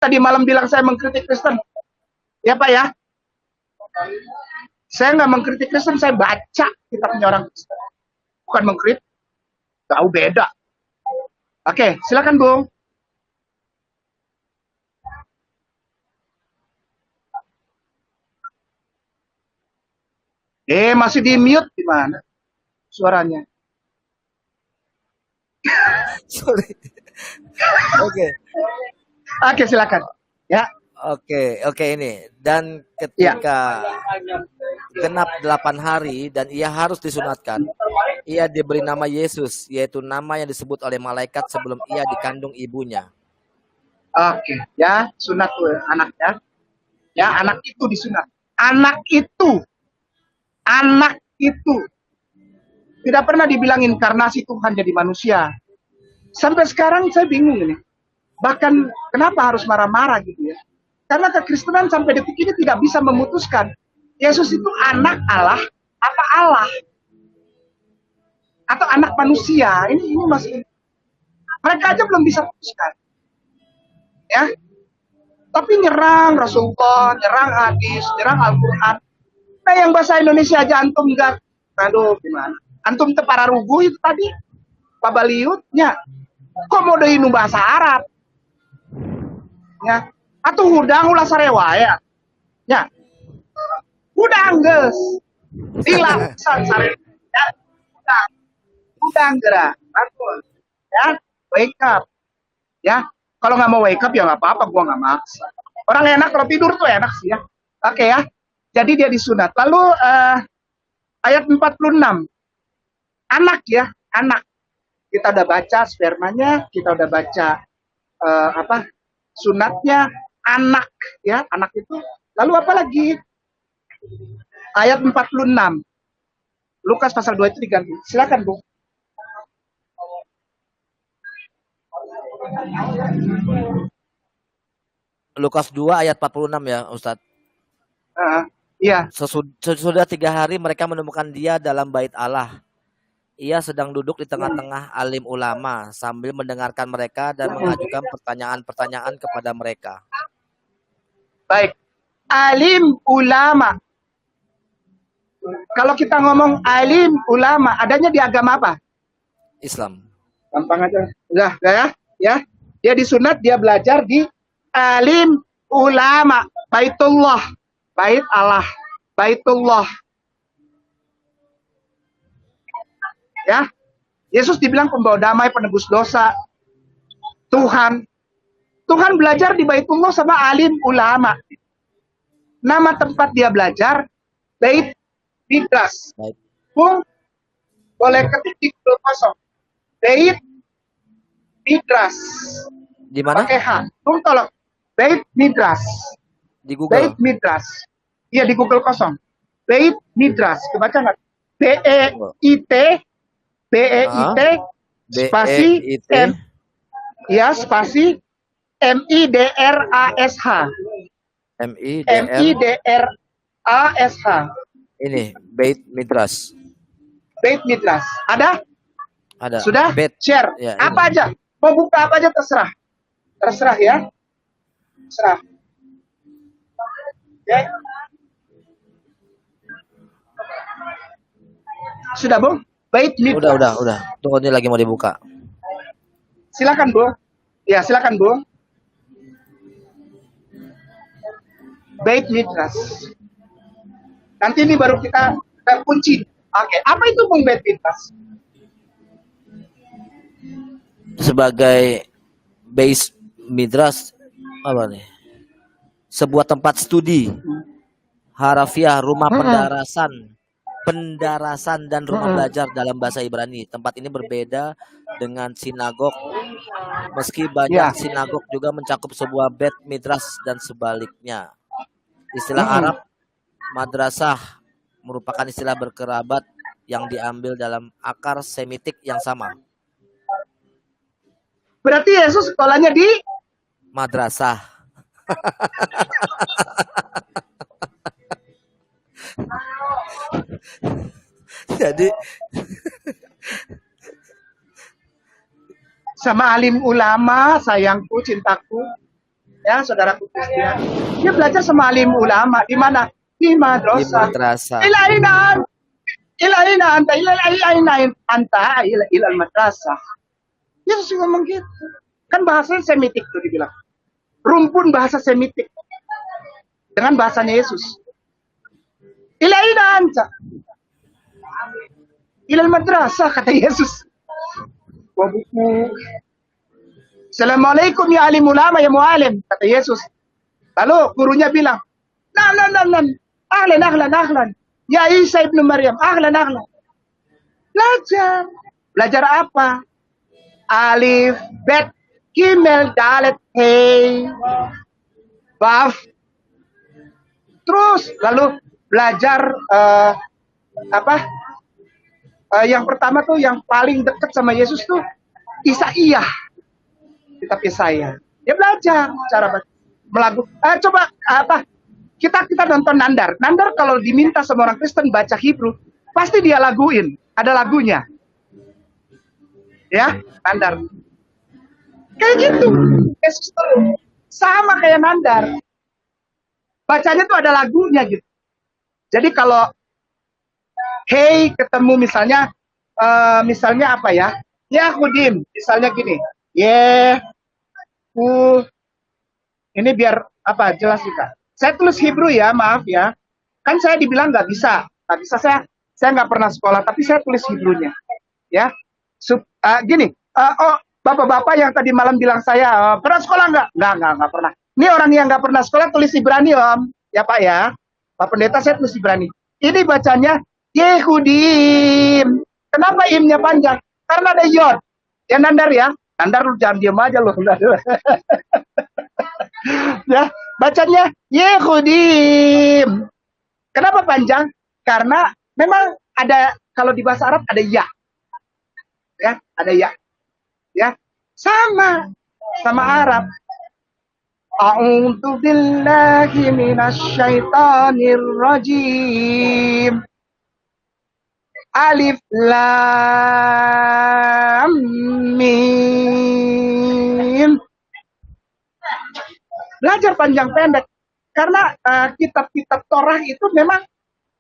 tadi malam bilang saya mengkritik Kristen. Ya Pak ya. Saya nggak mengkritik Kristen, saya baca kitabnya orang Kristen. Bukan mengkritik. Tahu beda. Oke, silakan Bung. Masih di mute gimana suaranya? Sorry. Oke. Oke, silakan. Ya. Oke ini. Dan ketika genap 8 hari dan ia harus disunatkan, ia diberi nama Yesus, yaitu nama yang disebut oleh malaikat sebelum ia dikandung ibunya. Oke, ya, sunat tuh anaknya. Ya, anak itu disunat. Anak itu tidak pernah dibilang inkarnasi Tuhan jadi manusia. Sampai sekarang saya bingung ini. Bahkan kenapa harus marah-marah gitu ya? Karena kekristenan sampai detik ini tidak bisa memutuskan Yesus itu anak Allah apa Allah atau anak manusia. Ini masih mereka aja belum bisa putuskan. Ya. Tapi nyerang Rasulullah, nyerang hadis, nyerang Al-Quran. Nah yang bahasa Indonesia aja antum enggak. Aduh gimana? Antum tepara rugu itu tadi. Pak Baliutnya. Kok mau deui nu bahasa Arab? Ya. Atau hudang ulah sarewa ya. Ya. Hudang geus. Dilaksan sarewa. Ya. Hudang geura. Bagus. Ya, wake up. Ya. Kalau nggak mau wake up ya nggak apa-apa, gua nggak maksa. Orang enak kalau tidur tuh enak sih ya. Oke ya. Jadi dia disunat. Lalu ayat 46. Anak ya, anak. Kita udah baca spermanya, kita udah baca sunatnya, anak ya, anak itu. Lalu apa lagi? Ayat 46. Lukas pasal 2 itu diganti. Silakan, Bu. Lukas 2 ayat 46 ya, Ustadz. Iya. Sesudah 3 hari mereka menemukan dia dalam bait Allah. Ia sedang duduk di tengah-tengah alim ulama sambil mendengarkan mereka dan mengajukan pertanyaan-pertanyaan kepada mereka. Baik. Alim ulama. Kalau kita ngomong alim ulama, adanya di agama apa? Islam. Gampang aja. Udah ya. Dia disunat, dia belajar di alim ulama, Baitullah. Bait Allah, Baitullah. Ya. Yesus dibilang pembawa damai, penebus dosa. Tuhan belajar di Baitullah sama alim ulama. Nama tempat dia belajar Bait Midras. Bung, boleh ketik di Google kosong. Bait Midras. Di mana? Pakai H. Bung tolong. Bait Midras. Di Google. Bait Midras. Iya di Google kosong. Bait Midras. Kebaca nggak? B-E-I-T spasi M. Ya spasi M-I-D-R-A-S-H. M-I-D-R-A-S-H. Ini Bait Midras. Bait Midras. Ada? Ada. Sudah? Share. Ya, apa aja? Mau buka apa aja terserah. Terserah ya. Terserah. Oke. Sudah, Bung? Bait Midras. Udah. Tunggu ini lagi mau dibuka. Silakan, Bu. Ya, silakan, Bu. Bait Midras. Nanti ini baru kita kunci. Oke, apa itu Bung Bait Midras? Sebagai base midras apa nih? Sebuah tempat studi harafiah, rumah pendarasan dan rumah belajar dalam bahasa Ibrani. Tempat ini berbeda dengan sinagog. Meski banyak sinagog juga mencakup sebuah bait midras dan sebaliknya. Istilah Arab madrasah merupakan istilah berkerabat yang diambil dalam akar Semitik yang sama. Berarti Yesus sekolahnya di madrasah. Jadi sama alim ulama, sayangku, cintaku. ya saudaraku Kristian. Dia belajar sama alim ulama di mana? Di Di madrasah. madrasah. Ilaina anta ilal madrasah. Yesus ngomong gitu. Kan bahasanya Semitik tuh dibilang. Rumpun bahasa Semitik dengan bahasanya Yesus. Ilaina anta ilal madrasah kata Yesus. Wah buku. Assalamualaikum ya alim ulama ya mualim kata Yesus. Lalu gurunya bilang, Ahlan. Ya Isa ibnu Maryam, ahlan. Belajar apa? Alif, bet, gimel, dalet, hei, baf. Terus lalu belajar yang pertama tuh yang paling dekat sama Yesus tuh Isaiyah, kitab Yesaya. Dia belajar cara melagu. Coba kita nonton Nandar. Nandar kalau diminta sama orang Kristen baca Hebrew, pasti dia laguin. Ada lagunya. Ya, Nandar. Kayak gitu. Yesus tuh sama kayak Nandar. Bacanya tuh ada lagunya gitu. Jadi kalau hey ketemu misalnya apa ya? Yahudim, misalnya gini. Ini biar apa jelas juga. Saya tulis Hebrew ya, maaf ya. Kan saya dibilang nggak bisa saya nggak pernah sekolah, tapi saya tulis Hebrew-nya. Ya, gini. Bapak-bapak yang tadi malam bilang saya pernah sekolah nggak? Nggak pernah. Ini orang yang nggak pernah sekolah tulis Ibrani Om, ya Pak ya. Pak Pendeta saya tulis Ibrani. Ini bacanya Yehudim. Kenapa imnya panjang? Karena ada yod. Ya Nandar ya. Nandar lu jangan diam aja lu. Ya, bacanya Yehudim. Kenapa panjang? Karena memang ada kalau di bahasa Arab ada ya. Ya, ada ya. Ya, sama Arab. A'udzu billahi minasyaitonir rajim. Alif lam mim. Belajar panjang pendek karena kitab-kitab Torah itu memang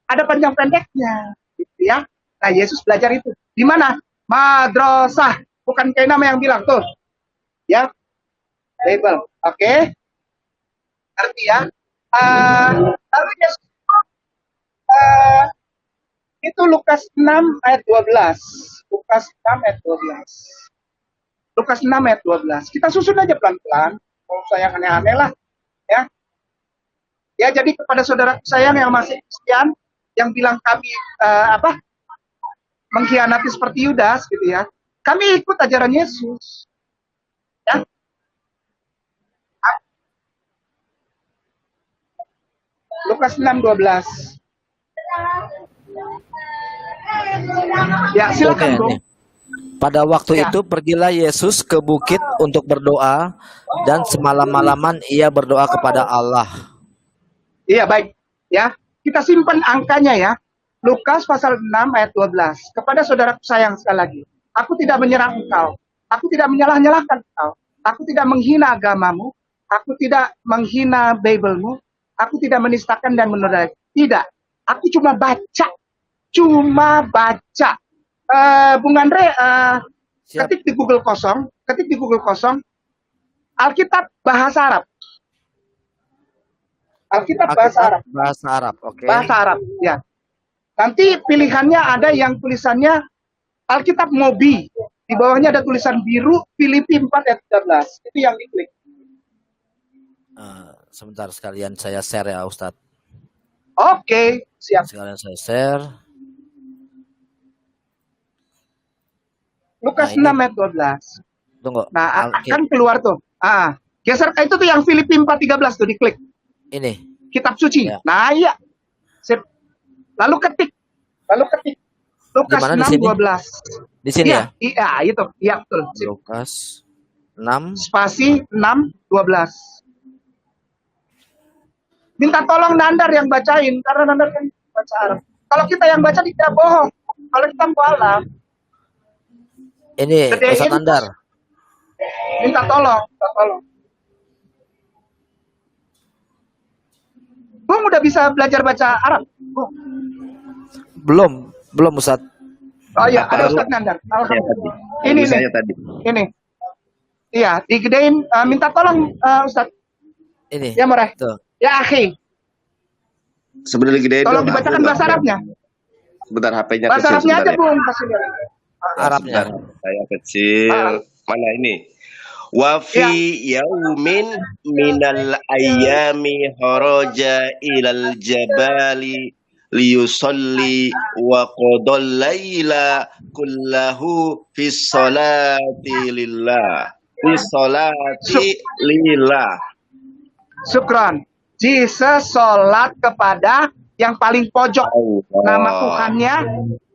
ada panjang pendeknya, gitu ya. Nah, Yesus belajar itu di mana? Madrasah, bukan kayak nama yang bilang tuh, ya. Bible, oke? Arti ya. Lalu Yesus itu Lukas 6 ayat 12. Lukas 6 ayat 12. Lukas 6 ayat 12. Kita susun aja pelan-pelan. Kalau saya aneh-aneh lah, ya. Ya, jadi kepada saudara sayang yang masih Kristen, yang bilang kami mengkhianati seperti Yudas, gitu ya. Kami ikut ajaran Yesus. Ya. Lukas 6:12. Ya, silakan, Bro. Pada waktu itu pergilah Yesus ke bukit untuk berdoa dan semalam-malaman ia berdoa kepada Allah. Iya, baik. Ya, kita simpan angkanya ya. Lukas pasal 6 ayat 12. Kepada saudaraku sayang sekali lagi. Aku tidak menyerang engkau. Aku tidak menyalah-nyalahkan engkau. Aku tidak menghina agamamu. Aku tidak menghina Bible-mu. Aku tidak menistakan dan menodai. Tidak. Aku cuma baca. Bung Andre, ketik di Google kosong, Alkitab bahasa Arab. Alkitab bahasa Arab, oke. Bahasa Arab, ya. Nanti pilihannya ada yang tulisannya Alkitab Mobi. Di bawahnya ada tulisan biru, Filipi 4 ayat 13. Itu yang diklik. Sebentar sekalian saya share ya Ustadz. Oke, siap. Sekalian saya share. Lukas 6 ayat 12. Tunggu. Nah, akan keluar tuh. Geser itu tuh yang Filipi 4:13 tuh diklik. Ini. Kitab suci. Ya. Nah, iya. Sip. Lalu ketik. Lukas 6:12. Di sini ya? Iya, itu. Iya, betul. Sip. Lukas 6 spasi 6:12. Minta tolong Nandar yang bacain karena Nandar kan baca Arab. Kalau kita yang baca tidak bohong. Kalau kita mualaf. Ini Ustaz Nandar. Minta tolong. udah bisa belajar baca Arab? Bung? Belum Ustadz. Oh iya, ada Baru Ustadz Nandar. saya tadi. Alhamdulillah. Ini Baru nih, saya tadi. ini. Iya, digedein. Minta tolong Ustadz. Ini. Ya, Moreh. Tuh. Ya, akhi. Sebenarnya gede Tolong dong. dibacakan bahasa Arabnya. Sebentar, HP-nya Bahasa kecil Arabnya sebentar aja, ya. Bung. Kasih dia. Arabnya. Sebentar, saya kecil. Mana ini? Wa fi yaumin minal ayyami haraja ilal jabali liyusalli wa qadal laila kullahu fi sholati lillah. Fi sholati lillah. Syukron. Jesus sholat kepada yang paling pojok. Nama Tuhannya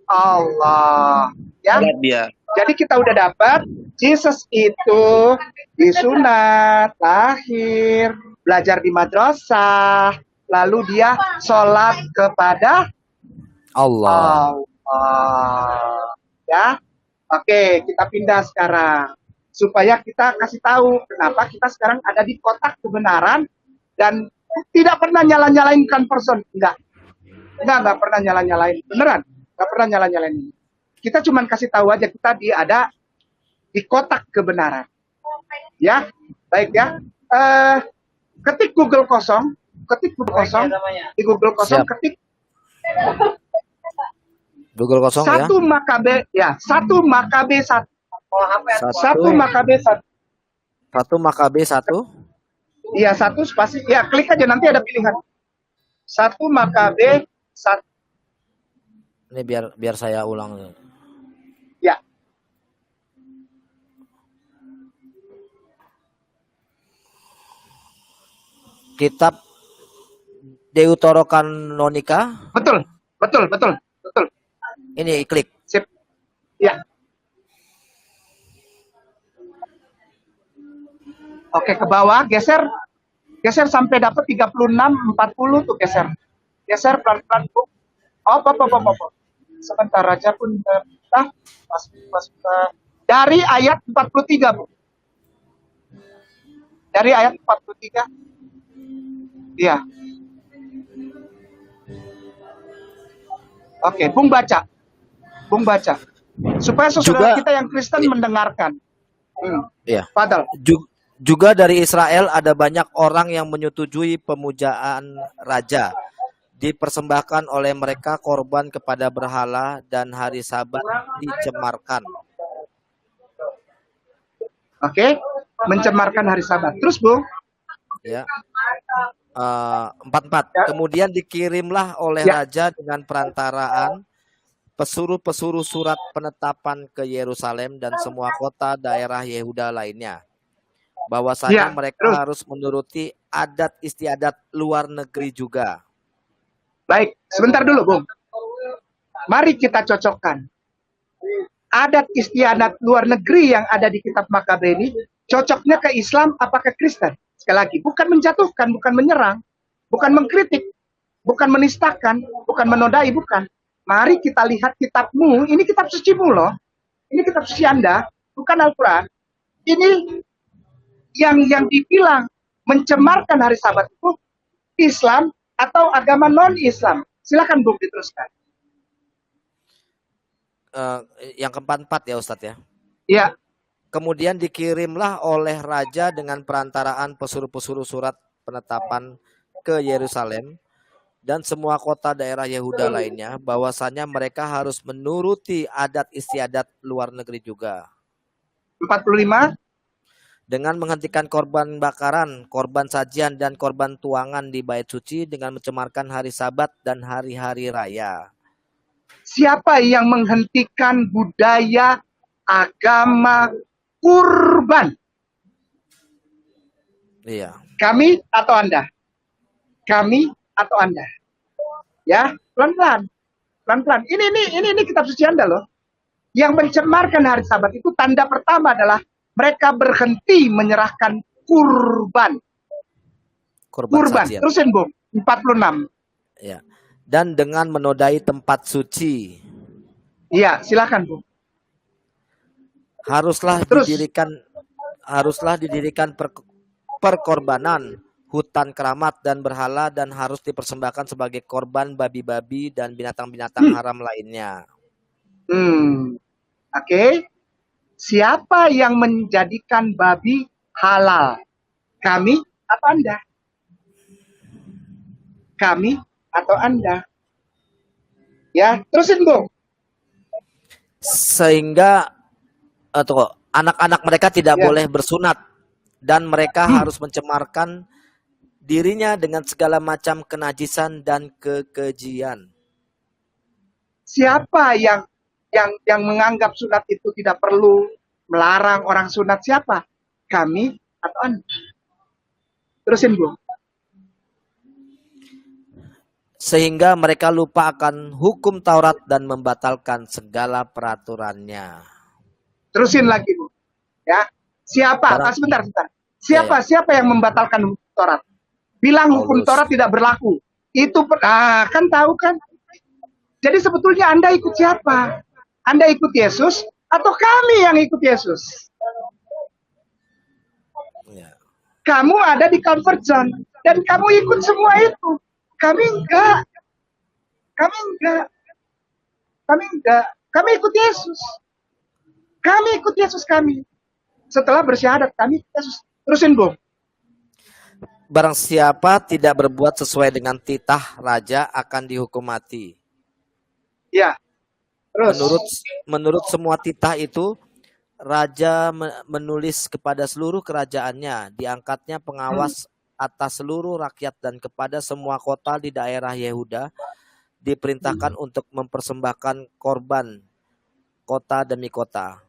Allah. Ya. Lihat dia. Jadi kita udah dapat Jesus itu disunat, lahir, belajar di madrasah, lalu dia sholat kepada Allah. Allah. Ya. Oke, kita pindah sekarang. Supaya kita kasih tahu kenapa kita sekarang ada di kotak kebenaran dan tidak pernah nyala-nyalain person. Enggak pernah nyala-nyalain. Beneran, enggak pernah nyala-nyalain. Kita cuma kasih tahu aja kita ada di kotak kebenaran. Ya, baik ya. Ketik Google kosong, di Google kosong Siap. ketik Google kosong ya. 1 Makabe ya, 1 Makabe 1. 1 Makabe 1. 1 Makabe 1. Iya, 1 spasi. Ya, klik aja nanti ada pilihan. 1 Makabe 1. Ini biar saya ulang. Ya. Kitab Deuterokanonika. Betul. Ini klik. Sip. Ya. Oke, ke bawah, geser sampai dapat 36, 40 tuh geser. Geser pelan-pelan, Bu. Op. Sebentar aja pun pas dari ayat 43, Bu. Dari ayat 43. Iya. Oke, Bung baca. Supaya saudara Juga- kita yang Kristen mendengarkan. Iya. Padahal. Juga dari Israel ada banyak orang yang menyetujui pemujaan raja. Dipersembahkan oleh mereka korban kepada berhala dan hari Sabat dicemarkan. Oke, mencemarkan hari Sabat. Terus, Bung? Ya. 44. Kemudian dikirimlah oleh Ya. raja dengan perantaraan pesuruh-pesuruh surat penetapan ke Yerusalem dan semua kota daerah Yehuda lainnya. Bahwasanya Ya, mereka terus. harus menuruti adat istiadat luar negeri juga. Baik, sebentar dulu, Bung. Mari kita cocokkan. Adat istiadat luar negeri yang ada di kitab Makabe ini, cocoknya ke Islam apa ke Kristen? Sekali lagi, bukan menjatuhkan, bukan menyerang, bukan mengkritik, bukan menistakan, bukan menodai, bukan. Mari kita lihat kitabmu, ini kitab sucimu loh. Ini kitab suci Anda, bukan Al-Quran. Ini yang dibilang mencemarkan hari Sabat itu Islam atau agama non-Islam. Silakan Bung diteruskan. Yang keempat ya Ustadz ya. Ya, Kemudian dikirimlah oleh raja dengan perantaraan pesuruh-pesuruh surat penetapan ke Yerusalem dan semua kota daerah Yehuda lainnya, bahwasanya mereka harus menuruti adat istiadat luar negeri juga. 45. Dengan menghentikan korban bakaran, korban sajian, dan korban tuangan di bait suci dengan mencemarkan hari Sabat dan hari-hari raya. Siapa yang menghentikan budaya agama kurban? Iya. Kami atau Anda? Kami atau Anda? Ya, pelan-pelan. Pelan-pelan. Ini kitab suci Anda loh. Yang mencemarkan hari Sabat itu tanda pertama adalah mereka berhenti menyerahkan kurban. Kurban. Sajian. Terusin, Bung. 46. Ya. Dan dengan menodai tempat suci. Iya, silakan, Bung. Haruslah Terus. didirikan perkorbanan hutan keramat dan berhala dan harus dipersembahkan sebagai korban babi-babi dan binatang-binatang haram lainnya. Oke. Siapa yang menjadikan babi halal? Kami atau Anda? Kami atau Anda? Ya, terusin Bung. Sehingga anak-anak mereka tidak boleh bersunat dan mereka harus mencemarkan dirinya dengan segala macam kenajisan dan kekejian. Siapa yang menganggap sunat itu tidak perlu, melarang orang sunat? Siapa? Kami atau Anda? Terusin Bung. Sehingga mereka lupa akan hukum Taurat dan membatalkan segala peraturannya. Terusin lagi Bu. Ya. Siapa? Sebentar. Siapa yang membatalkan hukum Taurat? Bilang hukum Taurat tidak berlaku. Itu kan tahu kan? Jadi sebetulnya Anda ikut siapa? Anda ikut Yesus atau kami yang ikut Yesus? Ya. Kamu ada di comfort zone dan kamu ikut semua itu. Kami enggak. Kami ikut Yesus. Kami. Setelah bersyahadat kami ikut Yesus. Terusin Bung. Barang siapa tidak berbuat sesuai dengan titah raja akan dihukum mati. Ya. Terus. Menurut semua titah itu, raja menulis kepada seluruh kerajaannya, diangkatnya pengawas atas seluruh rakyat dan kepada semua kota di daerah Yehuda diperintahkan untuk mempersembahkan korban kota demi kota.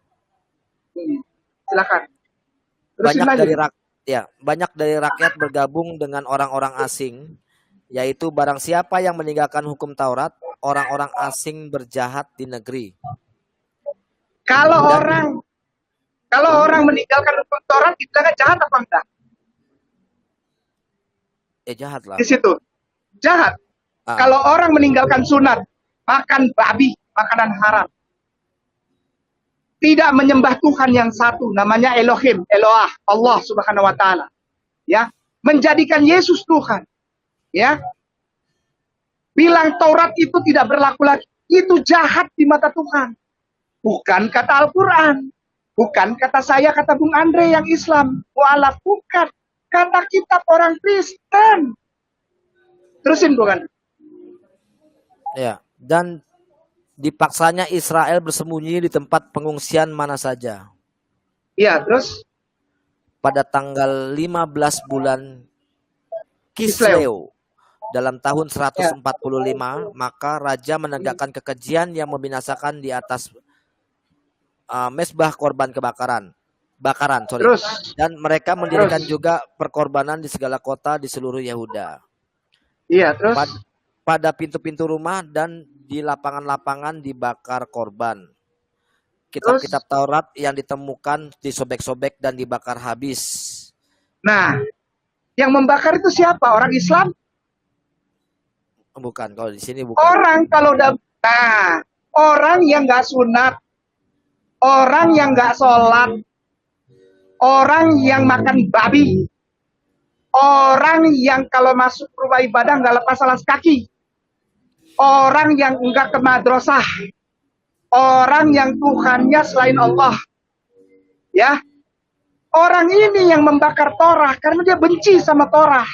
Silakan. Banyak dari rakyat bergabung dengan orang-orang asing, yaitu barang siapa yang meninggalkan hukum Taurat, orang-orang asing berjahat di negeri. Kalau orang meninggalkan hukum Taurat, kita jahat apa enggak? Jahat lah. Di situ jahat. Kalau orang meninggalkan sunat, makan babi, makanan haram, tidak menyembah Tuhan yang satu, namanya Elohim, Eloah, Allah Subhanahu Wa Taala, ya, menjadikan Yesus Tuhan, ya, bilang Taurat itu tidak berlaku lagi, itu jahat di mata Tuhan. Bukan kata Al-Quran, bukan kata saya, kata Bung Andre yang Islam, mualaf, bukan. Kata kitab orang Kristen. Terusin bukan? Ya, dan dipaksanya Israel bersembunyi di tempat pengungsian mana saja. Iya, terus? Pada tanggal 15 bulan Kisleu dalam tahun 145, maka raja menegakkan kekejian yang membinasakan di atas mezbah korban bakaran. Terus? Dan mereka mendirikan juga perkorbanan di segala kota di seluruh Yehuda. Iya, terus? Pada pintu-pintu rumah dan di lapangan-lapangan dibakar korban. Kitab-kitab Taurat yang ditemukan disobek-sobek dan dibakar habis. Nah, yang membakar itu siapa? Orang Islam? Bukan, kalau di sini bukan. Orang yang nggak sunat, orang yang nggak sholat, orang yang makan babi, orang yang kalau masuk rumah ibadah nggak lepas alas kaki, orang yang enggak ke madrasah, orang yang Tuhannya selain Allah, ya, orang ini yang membakar Torah karena dia benci sama Torah,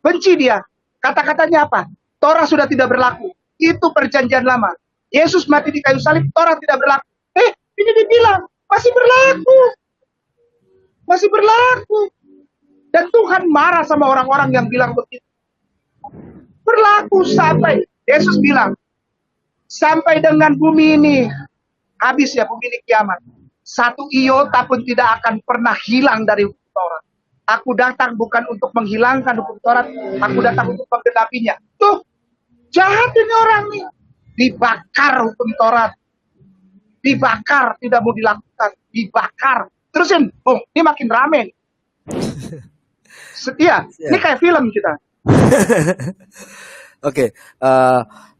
benci dia. Kata-katanya apa? Torah sudah tidak berlaku. Itu perjanjian lama. Yesus mati di kayu salib, Torah tidak berlaku. Ini dibilang masih berlaku. Masih berlaku. Dan Tuhan marah sama orang-orang yang bilang begitu. Berlaku sampai Yesus bilang, sampai dengan bumi ini habis ya, bumi ini kiamat. Satu iota pun tidak akan pernah hilang dari hukum Taurat. Aku datang bukan untuk menghilangkan hukum Taurat, aku datang untuk menggenapinya. Tuh, jahat ini orang nih. Dibakar hukum Taurat. Dibakar, tidak mau dilakukan. Dibakar. Terusin, Bung, ini makin rame. Setia, ini kayak film kita. Oke,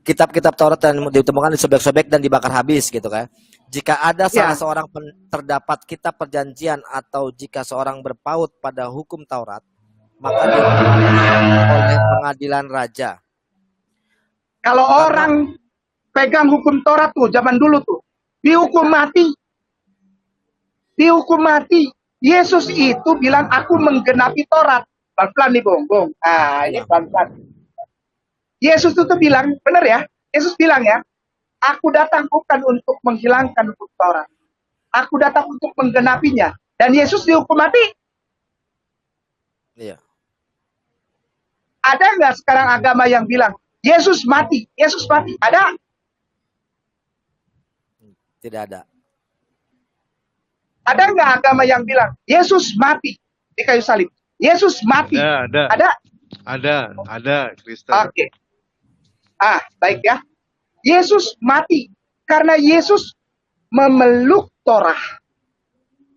kitab-kitab Taurat yang ditemukan disobek-sobek dan dibakar habis gitu kan. Jika ada salah seorang terdapat kitab perjanjian atau jika seorang berpaut pada hukum Taurat, maka dihukum mati oleh pengadilan raja. Kalau Karena orang pegang hukum Taurat tuh zaman dulu tuh dihukum mati. Dihukum mati. Yesus itu bilang aku menggenapi Taurat. Pelan-pelan nih Bung. Ah, ini ya, pelan-pelan. Yesus itu bilang, benar ya? Yesus bilang ya, aku datang bukan untuk menghilangkan hukum Taurat. Aku datang untuk menggenapinya. Dan Yesus dihukum mati. iya, Ada nggak sekarang agama yang bilang Yesus mati? Yesus mati. Ada? tidak ada. Ada nggak agama yang bilang Yesus mati di kayu salib? Yesus mati. Ada? Ada Kristen. Oke. Baik ya. Yesus mati karena Yesus memeluk Torah.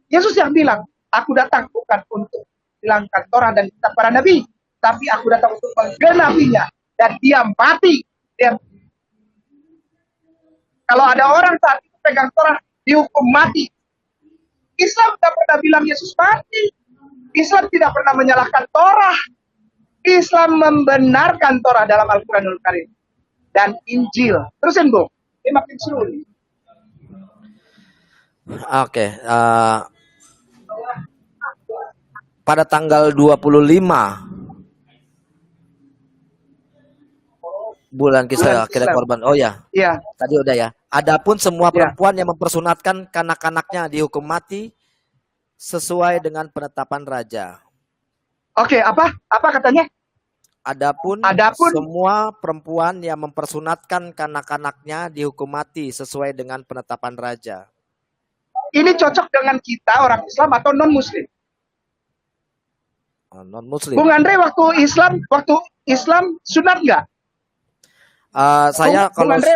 Yesus yang bilang, aku datang bukan untuk hilangkan Torah dan kitab para nabi, tapi aku datang untuk menggenapinya. Dan dia mati. Kalau ada orang saat itu pegang Torah, dihukum mati. Islam tidak pernah bilang Yesus mati. Islam tidak pernah menyalahkan Torah. Islam membenarkan Torah dalam Al-Quranul Karim dan Injil. Terusin, Bu. Ini makin seru nih. Oke, pada tanggal 25 bulan Kislev akhirnya korban. Oh ya, Iya. tadi udah ya. Adapun semua Ya. perempuan yang mempersunatkan kanak-kanaknya dihukum mati sesuai dengan penetapan raja. Oke, apa? Apa katanya? Adapun Adapun- semua perempuan yang mempersunatkan kanak-kanaknya dihukum mati sesuai dengan penetapan raja. Ini cocok dengan kita orang Islam atau non-Muslim? Non Muslim. Bung Andre, waktu Islam sunat nggak? Saya Bung kalau Andre,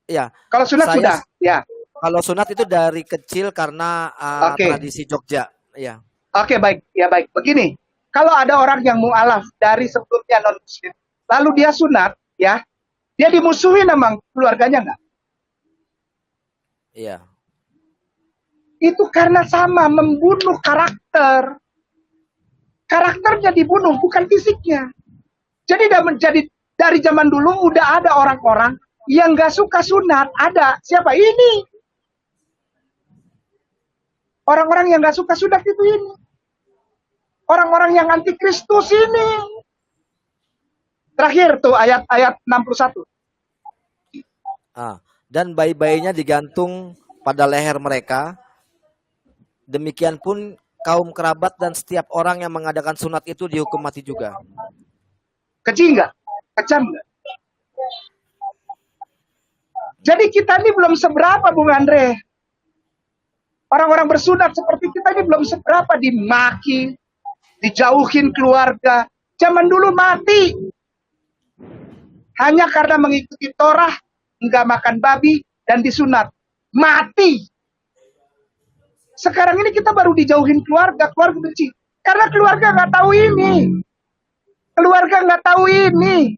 ya kalau sunat Saya- sudah? Ya. kalau sunat itu dari kecil karena Oke. tradisi Jogja. Ya. Oke, baik. Ya, baik. Begini, kalau ada orang yang mu'alaf dari sebelumnya non-Muslim, lalu dia sunat, ya, dia dimusuhin sama keluarganya nggak? Iya. Itu karena sama membunuh karakter. Karakternya dibunuh, bukan fisiknya. Jadi dari zaman dulu udah ada orang-orang yang nggak suka sunat. Ada. Siapa? Ini. Orang-orang yang nggak suka sunat itu ini. Orang-orang yang anti Kristus ini. Terakhir tuh ayat 61. Dan bayi-bayinya digantung pada leher mereka. Demikian pun kaum kerabat dan setiap orang yang mengadakan sunat itu dihukum mati juga. Keji nggak? Kejam nggak? Jadi kita ini belum seberapa, Bung Andre. Orang-orang bersunat seperti kita ini belum seberapa, dimaki, dijauhin keluarga. Zaman dulu mati. Hanya karena mengikuti Torah, nggak makan babi, dan disunat. Mati. Sekarang ini kita baru dijauhin keluarga benci. Karena keluarga nggak tahu ini. Keluarga nggak tahu ini.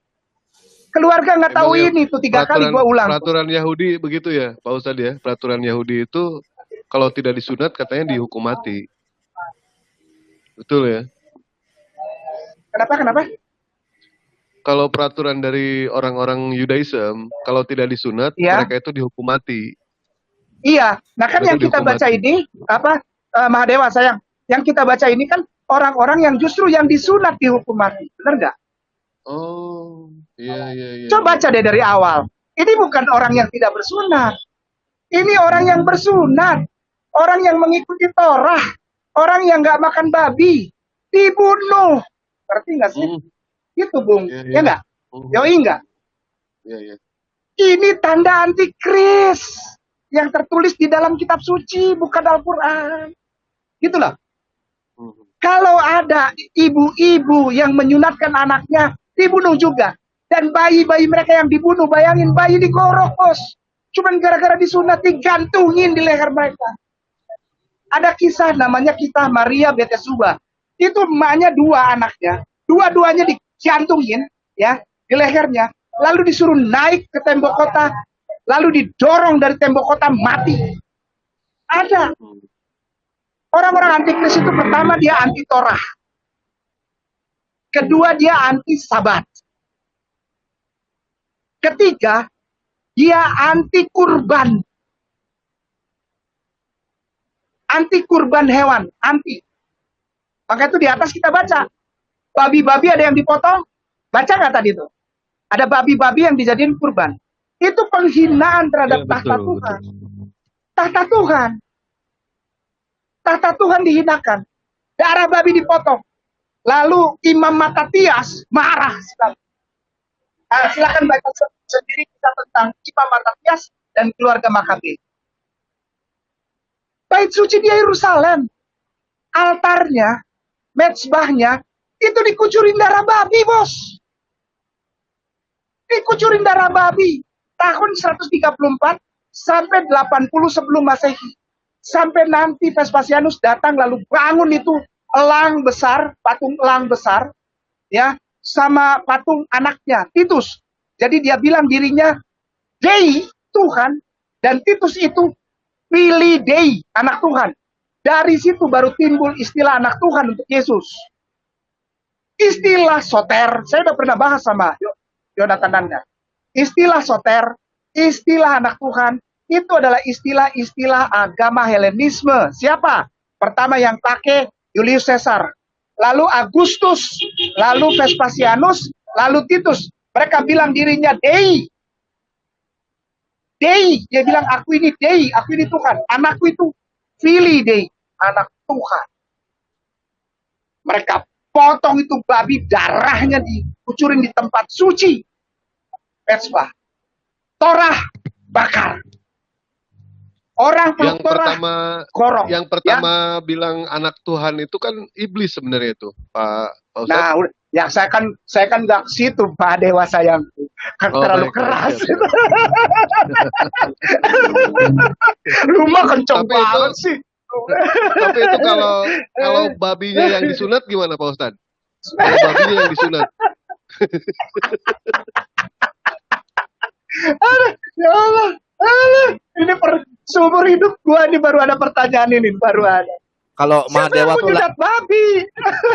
Keluarga nggak tahu Emang ya, ini. Tuh 3 kali gua ulang. Peraturan Yahudi begitu ya, Pak Ustadz ya. Peraturan Yahudi itu kalau tidak disunat katanya dihukum mati. Betul ya? Kenapa? Kalau peraturan dari orang-orang Yudaism, kalau tidak disunat, Ya. mereka itu dihukum mati. Iya. Nah kan Betul, yang kita dihukum baca mati. ini, Mahadewa sayang. Yang kita baca ini kan orang-orang yang justru yang disunat dihukum mati. Benar nggak? Oh, iya. Coba baca deh dari awal. Ini bukan orang yang tidak bersunat. Ini orang yang bersunat. Orang yang mengikuti Torah. Orang yang nggak makan babi. Dibunuh. Ngerti nggak sih? Itu, Bung. Iya, Ya iya. nggak? Yoi nggak? Iya. Ini tanda antikris. Yang tertulis di dalam kitab suci. Bukan Al-Quran. Gitu loh. Kalau ada ibu-ibu yang menyunatkan anaknya, dibunuh juga. Dan bayi-bayi mereka yang dibunuh, bayangin bayi digorok, bos. Cuman gara-gara disunat, digantungin di leher mereka. Ada kisah namanya kisah Maria Betesuba. Itu emaknya 2 anaknya. Dua-duanya digantungin ya di lehernya. Lalu disuruh naik ke tembok kota. Lalu didorong dari tembok kota, mati. Ada. Orang-orang antikris itu pertama dia anti Torah. Kedua, dia anti sabat. Ketiga, dia anti kurban. Anti kurban hewan, anti. Maka itu di atas kita baca. Babi-babi ada yang dipotong. Baca nggak tadi itu? Ada babi-babi yang dijadiin kurban. Itu penghinaan terhadap Ya, tahta betul, Tuhan. betul. Tahta Tuhan. Tahta Tuhan dihinakan. Darah babi dipotong. Lalu Imam Matatias marah sekali. Nah, silakan baca sendiri kisah tentang Imam Matatias dan keluarga Makabe. Bait suci di Yerusalem, altarnya, mezbahnya, itu dikucurin darah babi, bos. Dikucurin darah babi. Tahun 134 sampai 80 sebelum Masehi. Sampai nanti Vespasianus datang lalu bangun itu elang besar, patung elang besar, ya, sama patung anaknya, Titus. Jadi dia bilang dirinya Dei, Tuhan, dan Titus itu Filii Dei, anak Tuhan. Dari situ baru timbul istilah anak Tuhan untuk Yesus. Istilah soter, saya udah pernah bahas sama Yonatan Nanda. Istilah soter, istilah anak Tuhan, itu adalah istilah-istilah agama Helenisme. Siapa? Pertama yang pakai Julius Caesar, lalu Agustus, lalu Vespasianus, lalu Titus. Mereka bilang dirinya Dei. Dei, dia bilang aku ini Dei, aku ini Tuhan. Anakku itu Filii Dei, anak Tuhan. Mereka potong itu babi, darahnya dikucurin di tempat suci. Mezbah. Torah bakar. Orang Yang Torah pertama, korong. yang pertama bilang anak Tuhan itu kan iblis sebenarnya itu, Pak Ustadz. Nah, ya saya kan nggak ke situ, Pak Dewa sayangku. Kan Oh, terlalu baik, keras. siap, siap. Lu mah kenceng Tapi itu, banget sih. tapi itu kalau babinya yang disunat gimana Pak Ustadz? Kalau babinya yang disunat, Ya Allah. Ini seumur hidup gua ini baru ada pertanyaan ini, baru ada. Kalau Siapa yang Mahadewa mau tuh jidat babi?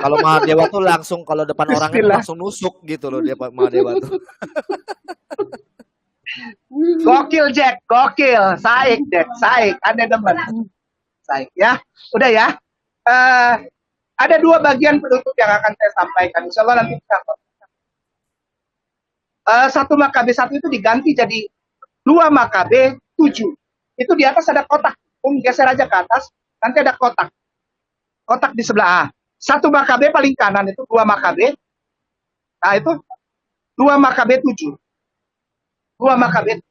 kalau Mahadewa tuh langsung kalau depan orangnya tuh Bismillah. langsung nusuk gitu loh dia Pak Mahadewa tuh. Gokil Jack, gokil. Saik Jack, saik. Anda demen. Saik ya. Udah ya. Ada dua bagian penutup yang akan saya sampaikan. Insya Allah nanti kita 1 Makabe 1 itu diganti jadi 2 Makabe 7. Itu di atas ada kotak. Geser aja ke atas, nanti ada kotak. Kotak di sebelah A. 1 Makabe paling kanan itu 2 Makabe. Nah itu 2 Makabe 7. 2 Makabe.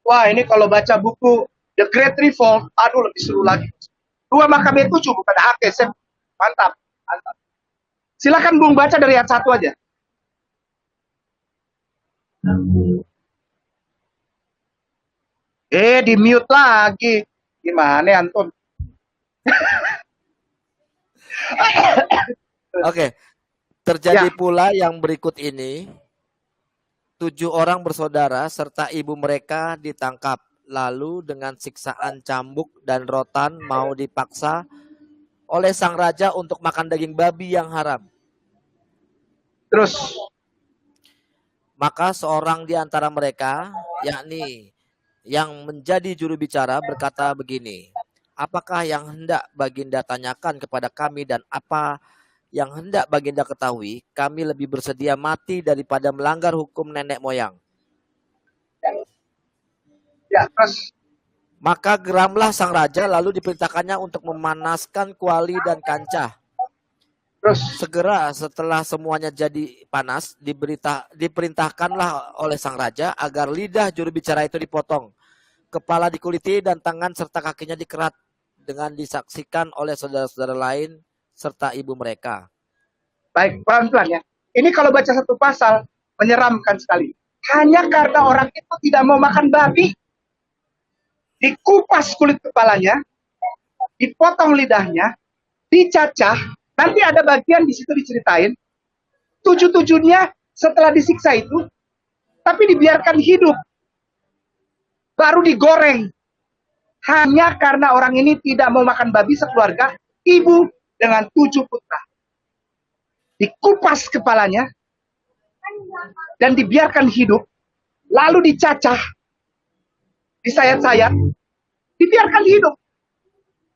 Wah ini kalau baca buku The Great Revolt, aduh lebih seru lagi. 2 Makabe 7 bukan HKSM. Mantap, mantap. Silakan Bung baca dari ayat 1 aja. Di mute lagi. Gimana Anton? Oke. Terjadi Ya. pula yang berikut ini. 7 orang bersaudara serta ibu mereka ditangkap. Lalu dengan siksaan cambuk dan rotan mau dipaksa oleh sang raja untuk makan daging babi yang haram. Terus Maka seorang di antara mereka, yakni yang menjadi juru bicara, berkata begini, apakah yang hendak Baginda tanyakan kepada kami dan apa yang hendak Baginda ketahui? Kami lebih bersedia mati daripada melanggar hukum nenek moyang. ya terus Maka geramlah sang raja lalu diperintahkannya untuk memanaskan kuali dan kancah. Segera setelah semuanya jadi panas, diperintahkanlah oleh sang raja agar lidah juru bicara itu dipotong, kepala dikuliti dan tangan serta kakinya dikerat dengan disaksikan oleh saudara-saudara lain serta ibu mereka. baik, pelan-pelan ya. Ini kalau baca satu pasal menyeramkan sekali. Hanya karena orang itu tidak mau makan babi, dikupas kulit kepalanya, dipotong lidahnya, dicacah. Nanti ada bagian di situ diceritain 7-7-nya setelah disiksa itu, tapi dibiarkan hidup, baru digoreng. Hanya karena orang ini tidak mau makan babi sekeluarga, ibu dengan 7 putra. dikupas kepalanya, dan dibiarkan hidup, lalu dicacah, disayat-sayat, dibiarkan hidup.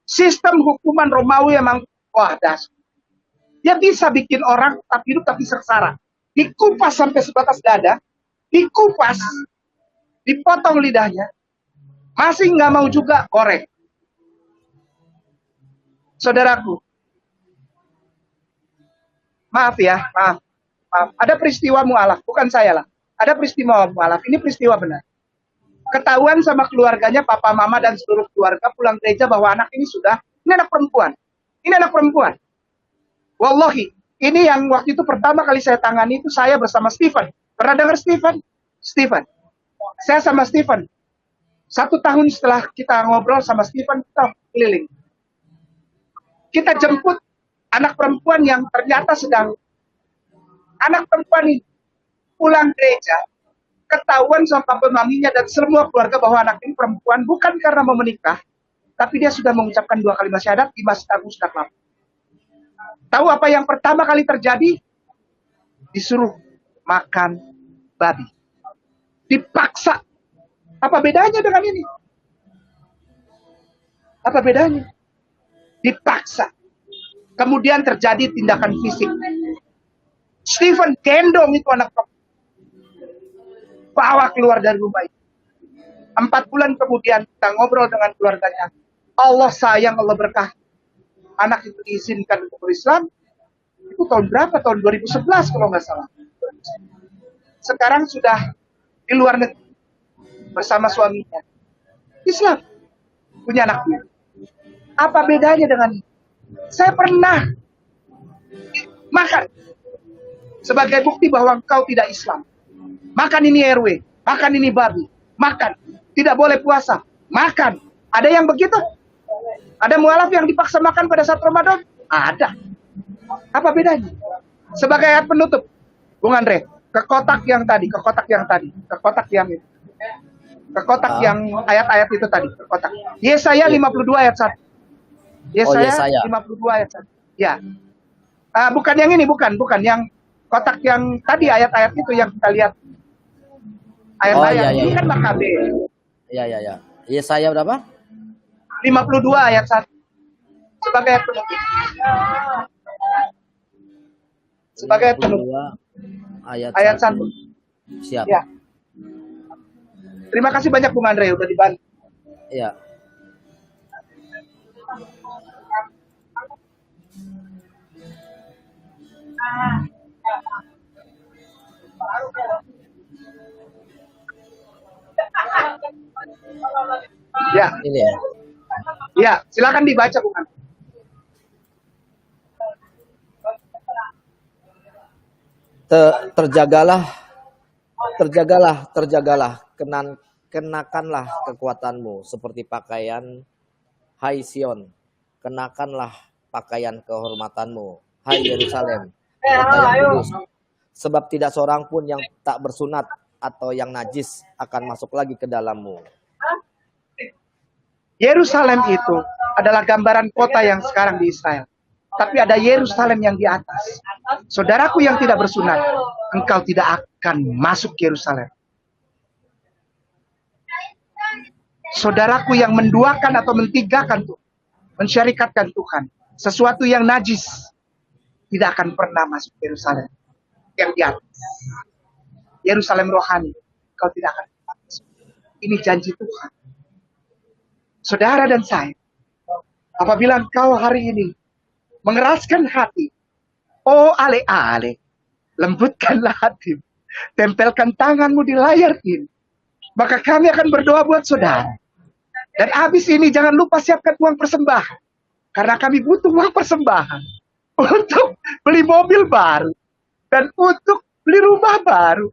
Sistem hukuman Romawi emang wah dasar. Dia bisa bikin orang tetap hidup tapi sengsara. Dikupas sampai sebatas dada, dikupas, dipotong lidahnya, masih nggak mau juga korek. Saudaraku, maaf ya, maaf. Ada peristiwa mualaf, bukan saya lah. Ada peristiwa mualaf, ini peristiwa benar. Ketahuan sama keluarganya, papa, mama, dan seluruh keluarga pulang gereja bahwa anak ini ini anak perempuan. Ini anak perempuan. Wallahi, ini yang waktu itu pertama kali saya tangani itu saya bersama Stephen. Pernah dengar Stephen? Stephen. Saya sama Stephen. 1 tahun setelah kita ngobrol sama Stephen, kita keliling. Kita jemput anak perempuan yang ternyata anak perempuan ini pulang gereja, ketahuan sama papa maminya dan semua keluarga bahwa anak ini perempuan bukan karena mau menikah, tapi dia sudah mengucapkan 2 kalimat syahadat di Masjid Agung Sunda Kelapa. Tahu apa yang pertama kali terjadi? Disuruh makan babi. Dipaksa. Apa bedanya dengan ini? Apa bedanya? Dipaksa. Kemudian terjadi tindakan fisik. Stephen gendong itu anak perempuan. Bawa keluar dari rumah itu. 4 bulan kemudian kita ngobrol dengan keluarganya. Allah sayang, Allah berkah. Anak itu diizinkan untuk berislam. Itu tahun berapa? Tahun 2011 kalau nggak salah. Sekarang sudah di luar negeri bersama suaminya. Islam. Punya anaknya. Apa bedanya dengan ini? Saya pernah makan sebagai bukti bahwa engkau tidak Islam. Makan ini RW, makan ini babi, makan. Tidak boleh puasa, makan. Ada yang begitu? Ada mualaf yang dipaksa makan pada saat Ramadan? Ada. Apa bedanya? Sebagai ayat penutup, Bung Andre, ke kotak yang tadi, ke kotak yang itu. Ke kotak yang ayat-ayat itu tadi, ke kotak. Yesaya 52 ayat 1. Yesaya 52 ayat 1. Ya. Bukan yang ini, bukan yang kotak yang tadi ayat-ayat itu yang kita lihat. Ayat-ayat ini kan Makabe. Ya. Yesaya berapa? 52 ayat 1. Sebagai ayat penutup. Sebagai ayat penutup. Ayat 1. Siap. Ya. Terima kasih banyak Bung Andre udah dibantu. Ya. Ya. Ini ya. Ya, silakan dibaca Bung Andre. Terjagalah, kenakanlah kekuatanmu seperti pakaian, hai Sion, kenakanlah pakaian kehormatanmu, hai Yerusalem, kota yang kudus, sebab tidak seorang pun yang tak bersunat atau yang najis akan masuk lagi ke dalammu. Yerusalem itu adalah gambaran kota yang sekarang di Israel. Tapi ada Yerusalem yang di atas. Saudaraku yang tidak bersunat, engkau tidak akan masuk Yerusalem. Saudaraku yang menduakan atau mentigakan Tuhan, mensyarikatkan Tuhan, sesuatu yang najis, tidak akan pernah masuk Yerusalem yang di atas. Yerusalem rohani, engkau tidak akan masuk. Ini janji Tuhan. Saudara dan saya, apabila engkau hari ini mengeraskan hati, oh ale-ale, lembutkanlah hati, tempelkan tanganmu di layar ini, maka kami akan berdoa buat saudara. Dan habis ini jangan lupa siapkan uang persembahan, karena kami butuh uang persembahan untuk beli mobil baru dan untuk beli rumah baru.